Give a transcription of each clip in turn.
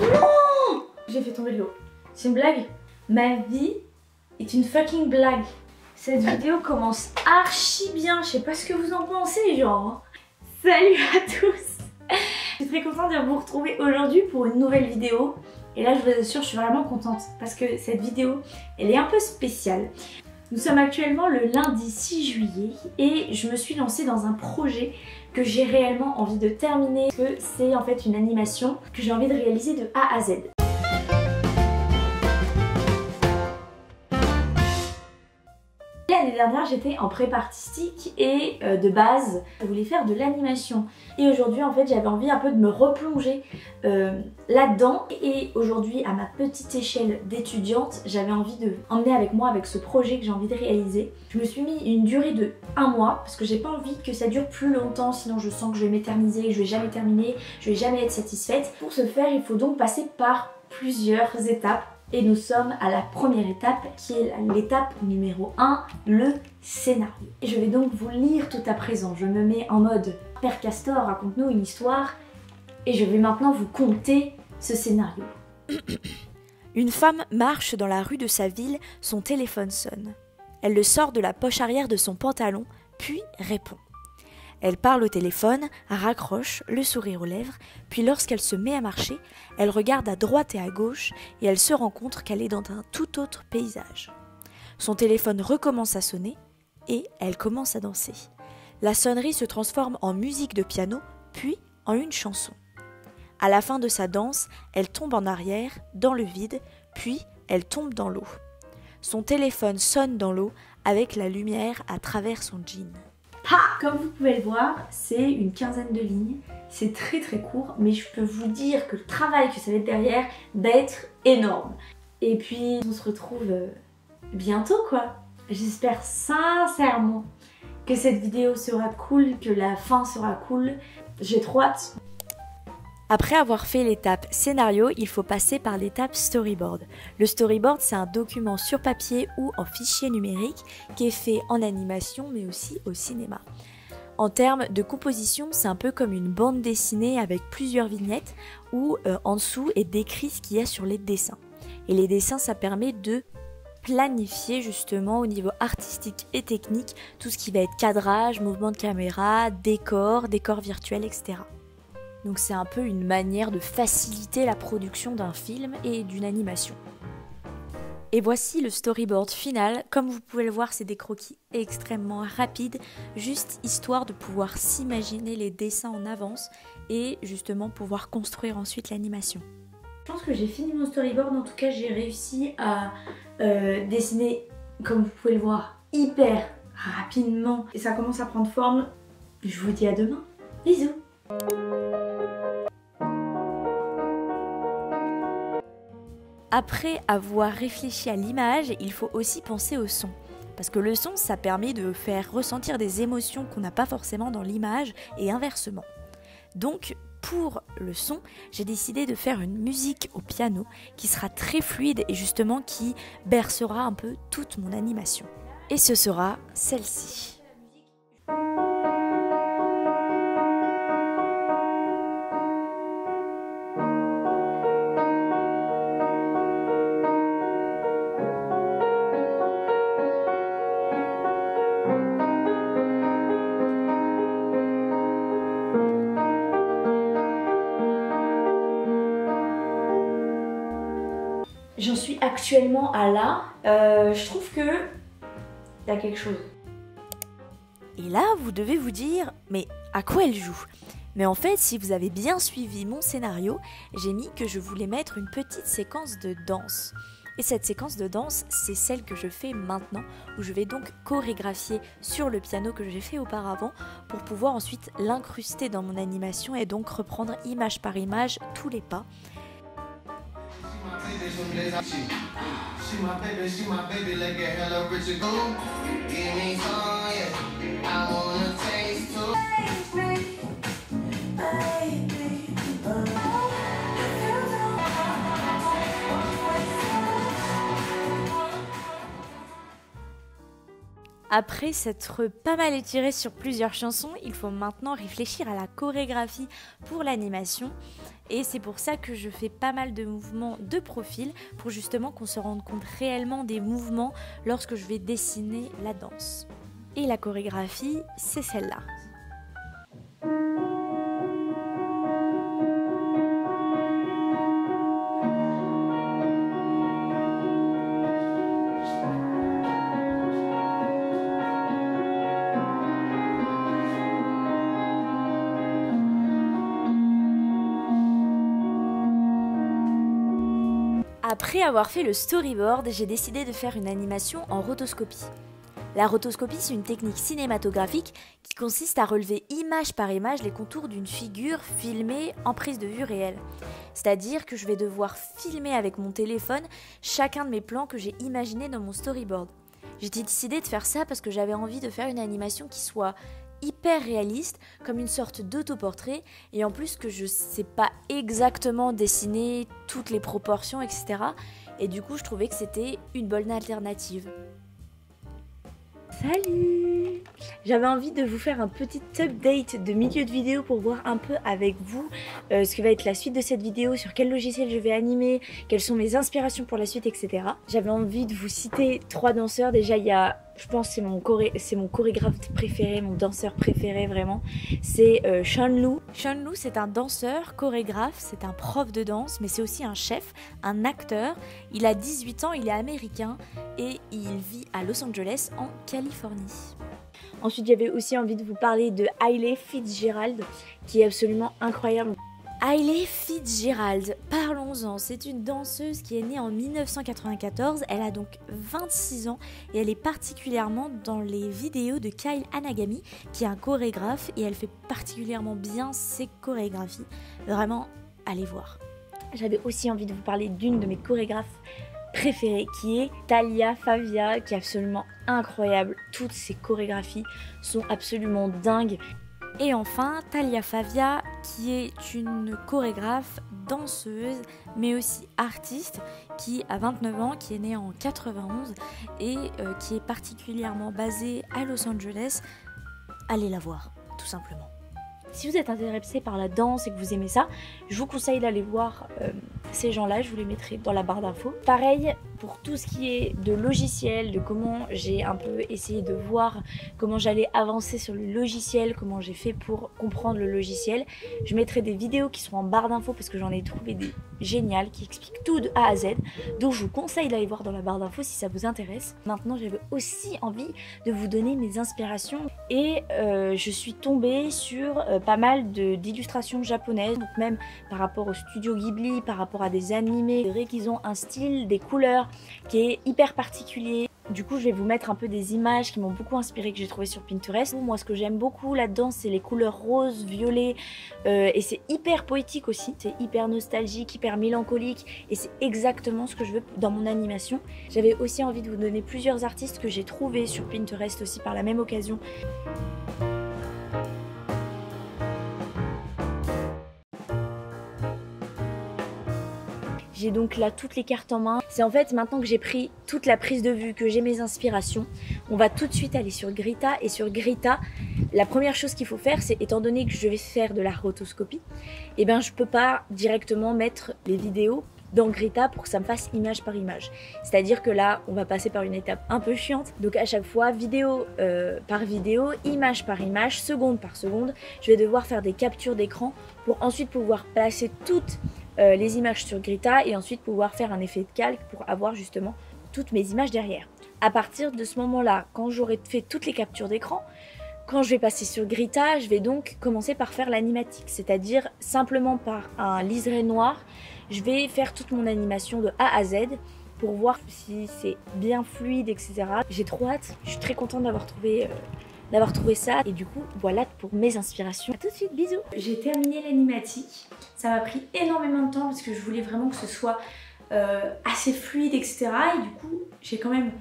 Non! J'ai fait tomber de l'eau. C'est une blague? Ma vie est une fucking blague. Cette vidéo commence archi bien. Je sais pas ce que vous en pensez, genre. Salut à tous. Je suis très contente de vous retrouver aujourd'hui pour une nouvelle vidéo. Et là, je vous assure, je suis vraiment contente parce que cette vidéo, elle est un peu spéciale. Nous sommes actuellement le lundi 6 juillet et je me suis lancée dans un projet que j'ai réellement envie de terminer. Parce que c'est en fait une animation que j'ai envie de réaliser de A à Z. L'année dernière, j'étais en prépa artistique et de base, je voulais faire de l'animation. Et aujourd'hui, en fait, j'avais envie un peu de me replonger là-dedans. Et aujourd'hui, à ma petite échelle d'étudiante, j'avais envie de emmener avec moi avec ce projet que j'ai envie de réaliser. Je me suis mis une durée de 1 mois parce que j'ai pas envie que ça dure plus longtemps, sinon je sens que je vais m'éterniser, je vais jamais terminer, je vais jamais être satisfaite. Pour ce faire, il faut donc passer par plusieurs étapes. Et nous sommes à la première étape qui est l'étape numéro 1, le scénario. Et je vais donc vous lire tout à présent. Je me mets en mode Père Castor, raconte-nous une histoire. Et je vais maintenant vous conter ce scénario. Une femme marche dans la rue de sa ville, son téléphone sonne. Elle le sort de la poche arrière de son pantalon, puis répond. Elle parle au téléphone, raccroche, le sourire aux lèvres, puis lorsqu'elle se met à marcher, elle regarde à droite et à gauche et elle se rend compte qu'elle est dans un tout autre paysage. Son téléphone recommence à sonner et elle commence à danser. La sonnerie se transforme en musique de piano, puis en une chanson. À la fin de sa danse, elle tombe en arrière, dans le vide, puis elle tombe dans l'eau. Son téléphone sonne dans l'eau avec la lumière à travers son jean. Comme vous pouvez le voir, c'est une quinzaine de lignes, c'est très court, mais je peux vous dire que le travail que ça va être derrière va être énorme. Et puis on se retrouve bientôt quoi. J'espère sincèrement que cette vidéo sera cool, que la fin sera cool, j'ai trop hâte. Après avoir fait l'étape scénario, il faut passer par l'étape storyboard. Le storyboard, c'est un document sur papier ou en fichier numérique qui est fait en animation mais aussi au cinéma. En termes de composition, c'est un peu comme une bande dessinée avec plusieurs vignettes où en dessous est décrit ce qu'il y a sur les dessins. Et les dessins, ça permet de planifier justement au niveau artistique et technique tout ce qui va être cadrage, mouvement de caméra, décor virtuel, etc. Donc c'est un peu une manière de faciliter la production d'un film et d'une animation. Et voici le storyboard final. Comme vous pouvez le voir, c'est des croquis extrêmement rapides, juste histoire de pouvoir s'imaginer les dessins en avance et justement pouvoir construire ensuite l'animation. Je pense que j'ai fini mon storyboard, en tout cas j'ai réussi à dessiner, comme vous pouvez le voir, hyper rapidement. Et ça commence à prendre forme. Je vous dis à demain. Bisous. Après avoir réfléchi à l'image, il faut aussi penser au son. Parce que le son, ça permet de faire ressentir des émotions qu'on n'a pas forcément dans l'image et inversement. Donc, pour le son, j'ai décidé de faire une musique au piano qui sera très fluide et justement qui bercera un peu toute mon animation. Et ce sera celle-ci. J'en suis actuellement à là. Je trouve que il y a quelque chose. Et là, vous devez vous dire, mais à quoi elle joue ? Mais en fait, si vous avez bien suivi mon scénario, j'ai mis que je voulais mettre une petite séquence de danse. Et cette séquence de danse, c'est celle que je fais maintenant, où je vais donc chorégraphier sur le piano que j'ai fait auparavant pour pouvoir ensuite l'incruster dans mon animation et donc reprendre image par image tous les pas. Après s'être pas mal étiré sur plusieurs chansons, il faut maintenant réfléchir à la chorégraphie pour l'animation. Et c'est pour ça que je fais pas mal de mouvements de profil pour justement qu'on se rende compte réellement des mouvements lorsque je vais dessiner la danse. Et la chorégraphie, c'est celle-là. Après avoir fait le storyboard, j'ai décidé de faire une animation en rotoscopie. La rotoscopie, c'est une technique cinématographique qui consiste à relever image par image les contours d'une figure filmée en prise de vue réelle. C'est-à-dire que je vais devoir filmer avec mon téléphone chacun de mes plans que j'ai imaginés dans mon storyboard. J'ai décidé de faire ça parce que j'avais envie de faire une animation qui soit hyper réaliste, comme une sorte d'autoportrait, et en plus que je sais pas exactement dessiner toutes les proportions, etc. Et du coup, je trouvais que c'était une bonne alternative. Salut! J'avais envie de vous faire un petit update de milieu de vidéo pour voir un peu avec vous ce que va être la suite de cette vidéo, sur quel logiciel je vais animer, quelles sont mes inspirations pour la suite, etc. J'avais envie de vous citer 3 danseurs. Déjà, il y a, je pense, c'est mon chorégraphe préféré, mon danseur préféré vraiment, c'est Sean Lu. Sean Lu, c'est un danseur, chorégraphe, c'est un prof de danse, mais c'est aussi un chef, un acteur. Il a 18 ans, il est américain et il vit à Los Angeles en Californie. Ensuite, j'avais aussi envie de vous parler de Hailey Fitzgerald, qui est absolument incroyable. Hailey Fitzgerald, parlons-en, c'est une danseuse qui est née en 1994, elle a donc 26 ans et elle est particulièrement dans les vidéos de Kyle Anagami, qui est un chorégraphe, et elle fait particulièrement bien ses chorégraphies. Vraiment, allez voir. J'avais aussi envie de vous parler d'une de mes chorégraphes préférée, qui est Talia Favia, qui est absolument incroyable. Toutes ses chorégraphies sont absolument dingues. Et enfin, Talia Favia, qui est une chorégraphe, danseuse, mais aussi artiste, qui a 29 ans, qui est née en 91 et qui est particulièrement basée à Los Angeles. Allez la voir, tout simplement. Si vous êtes intéressé par la danse et que vous aimez ça, je vous conseille d'aller voir ces gens-là, je vous les mettrai dans la barre d'infos. Pareil pour tout ce qui est de logiciel, de comment j'ai un peu essayé de voir comment j'allais avancer sur le logiciel, comment j'ai fait pour comprendre le logiciel. Je mettrai des vidéos qui sont en barre d'infos parce que j'en ai trouvé des géniales qui expliquent tout de A à Z. Donc je vous conseille d'aller voir dans la barre d'infos si ça vous intéresse. Maintenant, j'avais aussi envie de vous donner mes inspirations et je suis tombée sur pas mal d'illustrations japonaises, donc même par rapport au studio Ghibli, par rapport à des animés. C'est vrai qu'ils ont un style, des couleurs qui est hyper particulier. Du coup, je vais vous mettre un peu des images qui m'ont beaucoup inspiré, que j'ai trouvé sur Pinterest. Moi, ce que j'aime beaucoup là-dedans, c'est les couleurs roses, violets, et c'est hyper poétique aussi. C'est hyper nostalgique, hyper mélancolique, et c'est exactement ce que je veux dans mon animation. J'avais aussi envie de vous donner plusieurs artistes que j'ai trouvés sur Pinterest aussi par la même occasion. J'ai donc là toutes les cartes en main. C'est en fait maintenant que j'ai pris toute la prise de vue, que j'ai mes inspirations, on va tout de suite aller sur Grita. Et sur Grita, la première chose qu'il faut faire, c'est, étant donné que je vais faire de la rotoscopie, et ben je peux pas directement mettre les vidéos dans Grita pour que ça me fasse image par image. C'est-à-dire que là, on va passer par une étape un peu chiante. Donc à chaque fois, vidéo par vidéo, image par image, seconde par seconde, je vais devoir faire des captures d'écran pour ensuite pouvoir placer toutes les images sur Grita et ensuite pouvoir faire un effet de calque pour avoir justement toutes mes images derrière. À partir de ce moment-là, quand j'aurai fait toutes les captures d'écran, quand je vais passer sur Grita, je vais donc commencer par faire l'animatique, c'est-à-dire simplement par un liseré noir, je vais faire toute mon animation de A à Z pour voir si c'est bien fluide, etc. J'ai trop hâte, je suis très contente d'avoir trouvé ça. Et du coup, voilà pour mes inspirations. A tout de suite, bisous. J'ai terminé l'animatique. Ça m'a pris énormément de temps parce que je voulais vraiment que ce soit assez fluide, etc. Et du coup, j'ai quand même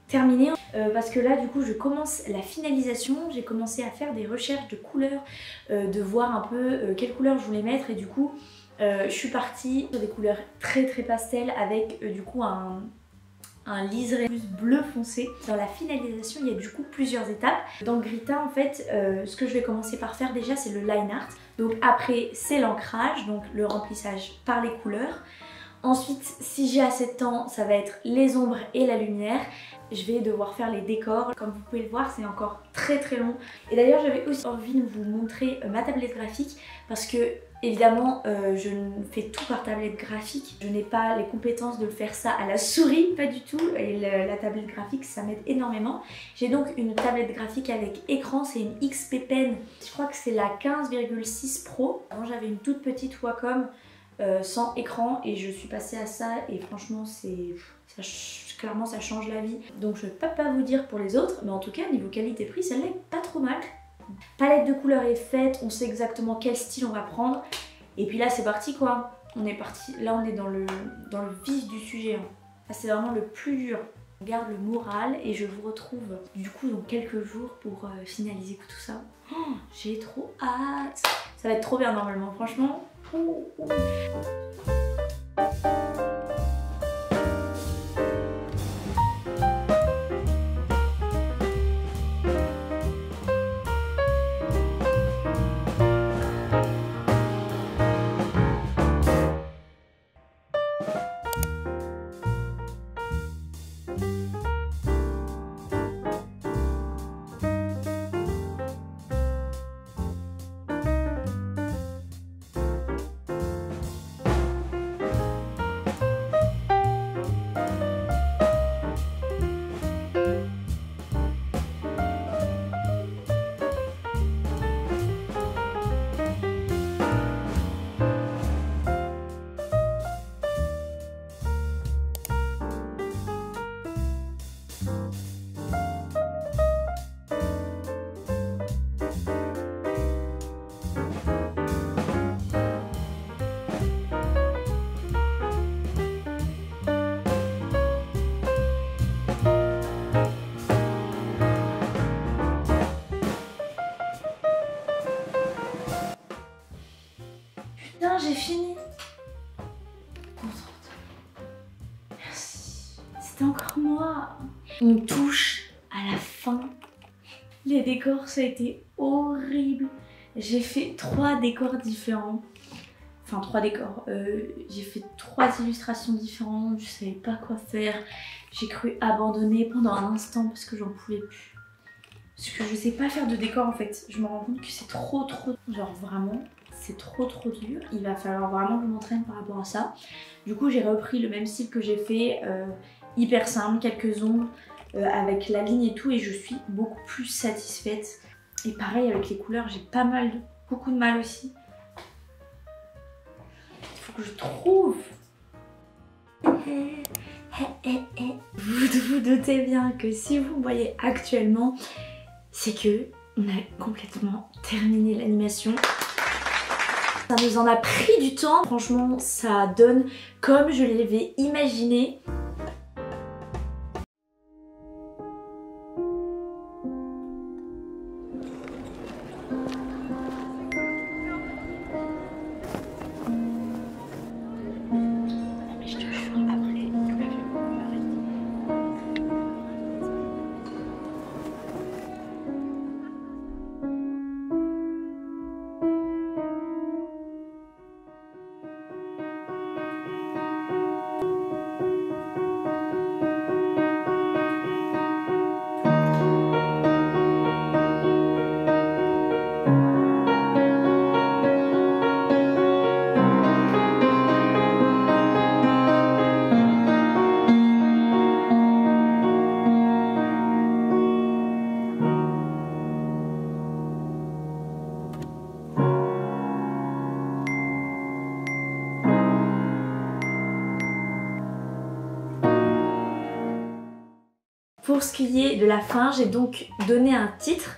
terminé parce que là, du coup, je commence la finalisation. J'ai commencé à faire des recherches de couleurs, de voir un peu quelles couleurs je voulais mettre. Et du coup, je suis partie sur des couleurs très très pastel avec du coup un un liseré plus bleu foncé. Dans la finalisation, il y a du coup plusieurs étapes. Dans le Grita, en fait, ce que je vais commencer par faire déjà, c'est le line art. Donc après, c'est l'ancrage, donc le remplissage par les couleurs. Ensuite, si j'ai assez de temps, ça va être les ombres et la lumière. Je vais devoir faire les décors. Comme vous pouvez le voir, c'est encore très long. Et d'ailleurs, j'avais aussi envie de vous montrer ma tablette graphique parce que, évidemment, je fais tout par tablette graphique. Je n'ai pas les compétences de faire ça à la souris, pas du tout. Et la tablette graphique, ça m'aide énormément. J'ai donc une tablette graphique avec écran, c'est une XP Pen. Je crois que c'est la 15,6 Pro. Avant, j'avais une toute petite Wacom sans écran et je suis passée à ça et franchement clairement ça change la vie. Donc je ne peux pas vous dire pour les autres, mais en tout cas niveau qualité-prix celle-là est pas trop mal. Palette de couleurs est faite, on sait exactement quel style on va prendre et puis là c'est parti quoi. On est parti, là on est dans le vif du sujet. Hein. Là c'est vraiment le plus dur. On garde le moral et je vous retrouve du coup dans quelques jours pour finaliser tout ça. Oh, j'ai trop hâte. Ça va être trop bien normalement franchement. J'ai fini. Concentre-toi. Merci. C'était encore moi. On touche à la fin. Les décors, ça a été horrible. J'ai fait 3 décors différents. Enfin 3 décors. J'ai fait 3 illustrations différentes. Je savais pas quoi faire. J'ai cru abandonner pendant un instant parce que j'en pouvais plus. Parce que je sais pas faire de décor en fait. Je me rends compte que c'est trop. Genre vraiment. C'est trop dur, il va falloir vraiment que je m'entraîne par rapport à ça. Du coup j'ai repris le même style que j'ai fait, hyper simple, quelques ombres avec la ligne et tout et je suis beaucoup plus satisfaite. Et pareil avec les couleurs, j'ai beaucoup de mal aussi. Il faut que je trouve. Vous vous doutez bien que si vous me voyez actuellement, c'est que on a complètement terminé l'animation. Ça nous en a pris du temps, franchement ça donne comme je l'avais imaginé. Pour ce qui est de la fin, j'ai donc donné un titre.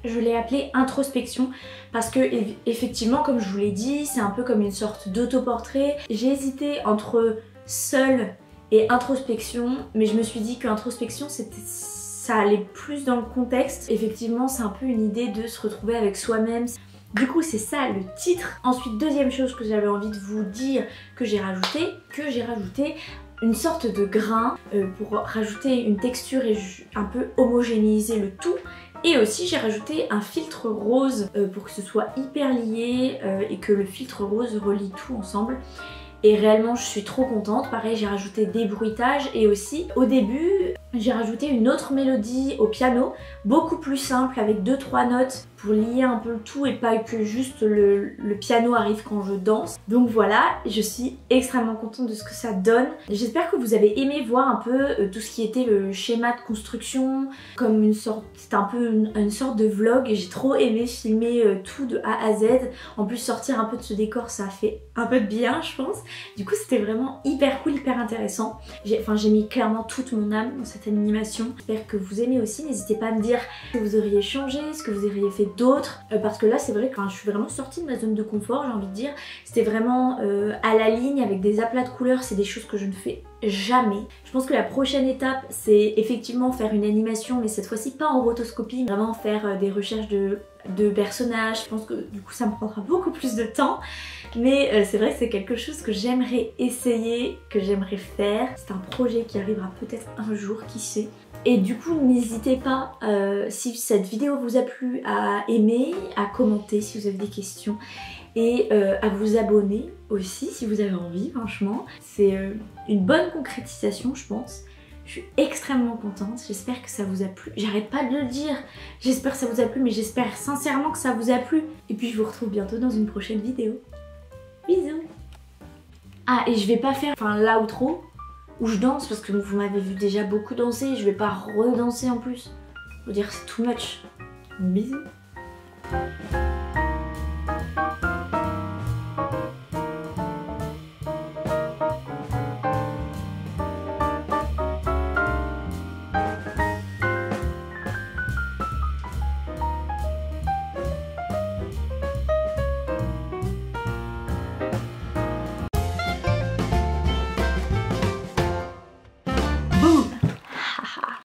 Je l'ai appelé Introspection parce que effectivement, comme je vous l'ai dit, c'est un peu comme une sorte d'autoportrait. J'ai hésité entre seul et introspection, mais je me suis dit que introspection, ça allait plus dans le contexte. Effectivement, c'est un peu une idée de se retrouver avec soi-même. Du coup, c'est ça le titre. Ensuite, deuxième chose que j'avais envie de vous dire que j'ai rajouté, une sorte de grain pour rajouter une texture et un peu homogénéiser le tout. Et aussi j'ai rajouté un filtre rose pour que ce soit hyper lié et que le filtre rose relie tout ensemble. Et réellement je suis trop contente. Pareil, j'ai rajouté des bruitages et aussi au début j'ai rajouté une autre mélodie au piano, beaucoup plus simple avec 2-3 notes pour lier un peu le tout et pas que juste le piano arrive quand je danse. Donc voilà, je suis extrêmement contente de ce que ça donne. J'espère que vous avez aimé voir un peu tout ce qui était le schéma de construction, comme une sorte, c'était un peu une sorte de vlog et j'ai trop aimé filmer tout de A à Z. En plus sortir un peu de ce décor, ça a fait un peu de bien je pense. Du coup c'était vraiment hyper cool, hyper intéressant. J'ai mis clairement toute mon âme dans cette animation. J'espère que vous aimez aussi, n'hésitez pas à me dire ce que vous auriez changé, ce que vous auriez fait d'autres. Parce que là c'est vrai que je suis vraiment sortie de ma zone de confort, j'ai envie de dire. C'était vraiment à la ligne avec des aplats de couleurs, c'est des choses que je ne fais jamais. Je pense que la prochaine étape c'est effectivement faire une animation, mais cette fois-ci pas en rotoscopie, vraiment faire des recherches de personnages. Je pense que du coup ça me prendra beaucoup plus de temps, mais c'est vrai que c'est quelque chose que j'aimerais essayer, que j'aimerais faire. C'est un projet qui arrivera peut-être un jour, qui sait. Et du coup n'hésitez pas, si cette vidéo vous a plu, à aimer, à commenter si vous avez des questions et à vous abonner aussi si vous avez envie. Franchement c'est une bonne concrétisation je pense. Je suis extrêmement contente, j'espère que ça vous a plu. J'arrête pas de le dire, j'espère que ça vous a plu, mais j'espère sincèrement que ça vous a plu. Et puis je vous retrouve bientôt dans une prochaine vidéo. Bisous. Ah, et je vais pas faire l'outro où je danse parce que vous m'avez vu déjà beaucoup danser, je vais pas redanser en plus. Je veux dire c'est too much. Bisous.